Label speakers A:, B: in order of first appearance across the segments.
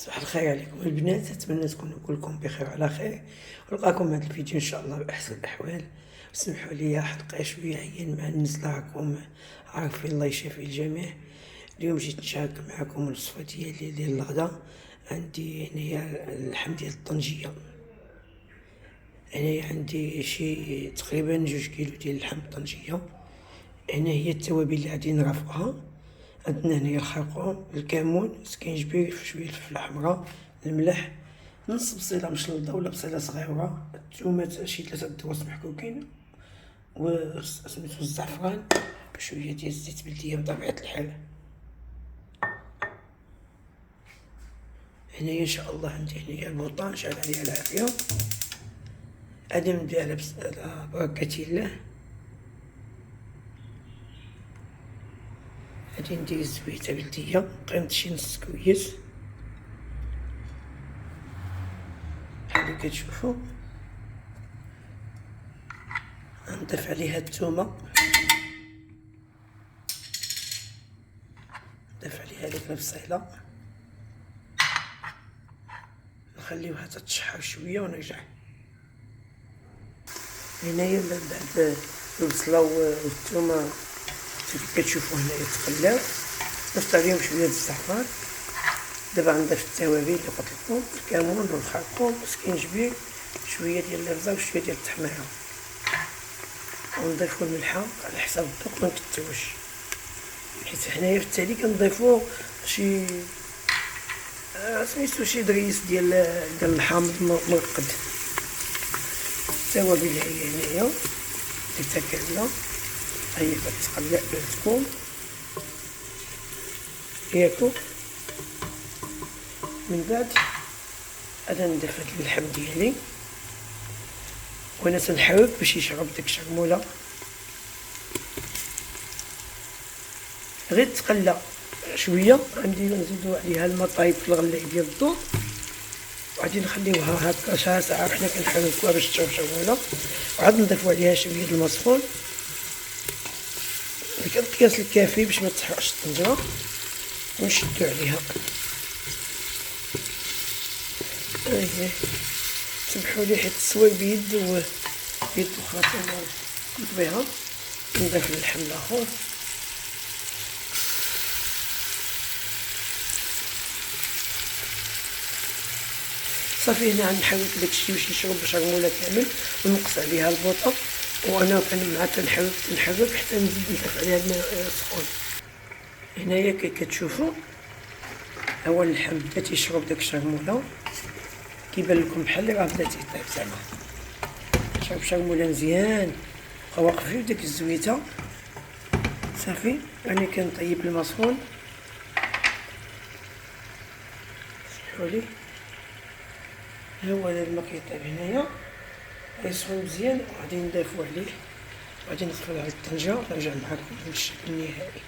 A: صباح الخير عليكم البنات، اتمنى تكونوا كلكم بخير وعلى خير، ونلقاكم هذا الفيديو ان شاء الله باحسن الاحوال. سمحوا لي حلقه شويه عيان مع النزله، راكم عارفين الله يشافي الجميع. اليوم جيت نشارك معكم الوصفه ديالي ديال الغدا. عندي هنايا اللحم ديال الطنجيه، هنايا عندي شي تقريبا 2 كيلو ديال اللحم الطنجيه. هنا هي التوابل اللي غادي نرافقها. عندنا هنايا الخرقوم، الكمون، سكينجبير، شويه الفلفله حمراء، الملح، نص بصيله مشلوطه ولا بصيله صغيره، الثومات شي 3 دروس محكوكين، سميتو الزعفران، شويه ديال الزيت بلديه بطبيعه الحال. هنايا ان شاء الله عندي هنايا البوطه شعل عليها العافيه. غادي نبدا على بركه الله. غادي ندير الزويته بلديه، قيمت شي نص كويس بحال اللي كتشوفوا. نضيف عليها الثومه، نضيف عليها ديك البصيله، نخليوها تتشحر شويه ونرجع. هنايا من بعد البصله والثومه كيف كتشوفوا هنايا تقلاو، ضفت عليهم شويه الزعفران. دابا غنضيف التوابل اللي قلت لكم، الكمون والخرقوم والسكينجبير، شويه ديال الرزه وشويه ديال التحميره، ونضيفو الملحه على حساب الذوق، منكتروش حيت حنايا في التالي كنضيفو شي سميتو شي دريس ديال الحامض مرقد. التوابل هي هنايا درتها كامله، هي كتقلع بهتكم ياكو. من بعد انا نضيف هاد اللحم ديالي وانا تنحرك باش يشرب ديك الشرموله، غير تقلى شويه. غندير نزيدو عليها الماء طايب في الغلايه ديال الضو، وغادي نخليوها هكا شحال ساعه وحنا كنحركوها باش تشرب شرموله، وعاد نضيفو عليها شويه الماء سخون ديك القياس الكافي باش ما تحرقش الطنجره، ونشدو عليها. سمحوا لي حيت التصوير بيد اخرى كنت بها. نضيف اللحم الاخر، صافي. هنا غنحرك داكشي باش يشرب شرموله كامل، ونقص عليها البوطه، وانا مع تنحرك حتى نزيد نضيف عليها الماء سخون. هنايا كي كتشوفوا هو اللحم بدا تيشرب داك الشرموله، كيبان لكم بحال اللي راه بدا تيطيب زعما شرب شرموله مزيان. بقا واقف فيه ديك الزويته. صافي راني كنطيب الماء سخون، سمحولي. ها هو الماء كيطيب هنايا، غيسخن مزيان، وغادي نضيفو عليه، وغادي نقفل على الطنجره ونرجع معكم بالشكل النهائي.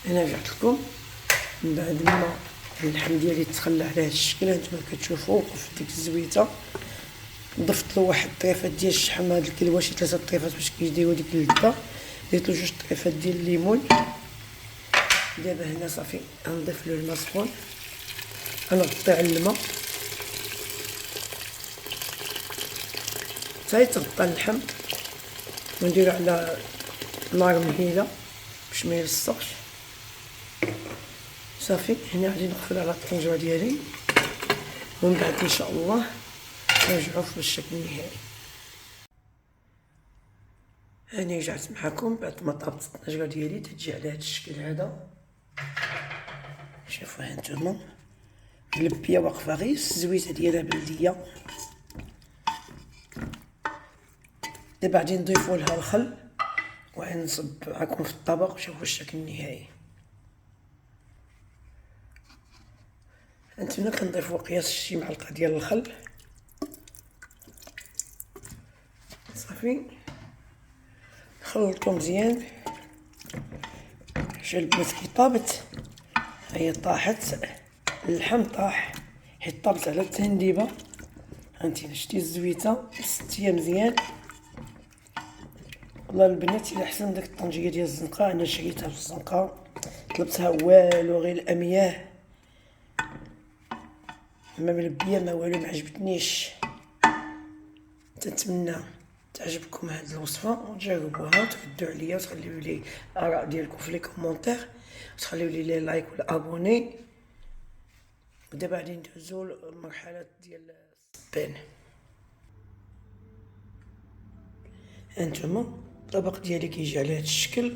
A: انا رجعت لكم من بعد ما اللحم ديالي تخلى على هذا الشكل. هانتوما كتشوفوا وقف ديك الزويته، ضفت له واحد الطريفات ديال الشحم، هاد الكلوه شي 3 طريفات باش كيديروا ديك اللذه. درت له 2 طريفات ديال الليمون. دابا هنا صافي غنضيف له الماء سخون، غنغطي على الماء حتى يتغطى اللحم، ونديرو على نار مهيله باش ما يلصقش. صافي هنا غادي نقفل على الطنجره ديالي، ومن بعد ان شاء الله نرجعو في الشكل النهائي. هاني رجعت معكم بعد ما طابت الطنجره ديالي، تجي على هذا الشكل هذا. شوفوا هانتوما اللبيه واقفه غير الزويته ديالها بلديه. دابا غادي نضيفو لها الخل، وغادي نصب معكم في الطبق وشوفوا الشكل النهائي. هانتوما كنضيفو قياس شي معلقه ديال الخل. صافي نخلطو مزيان. شوف البنات كي طابت، هي طاحت، اللحم طاح حيت طابت على التنديبه. هانتي شتي الزويته سدتيها مزيان. والله البنات الا احسن داك الطنجيه ديال الزنقه، انا شريتها في الزنقه، طلبتها والو غير الامياه، ما ملبيه ما والو، ما عجبتنيش. تنتمنى تعجبكم هاد الوصفه وتجربوها وتردوا عليا وتخليو لي الاراء ديالكم في لي كومونتير وتخليو لي لايك ولا ابوني. ودابا غادي ندوزو للمرحله ديال الصبان. هانتوما الطبق ديالي كيجي على هاد الشكل.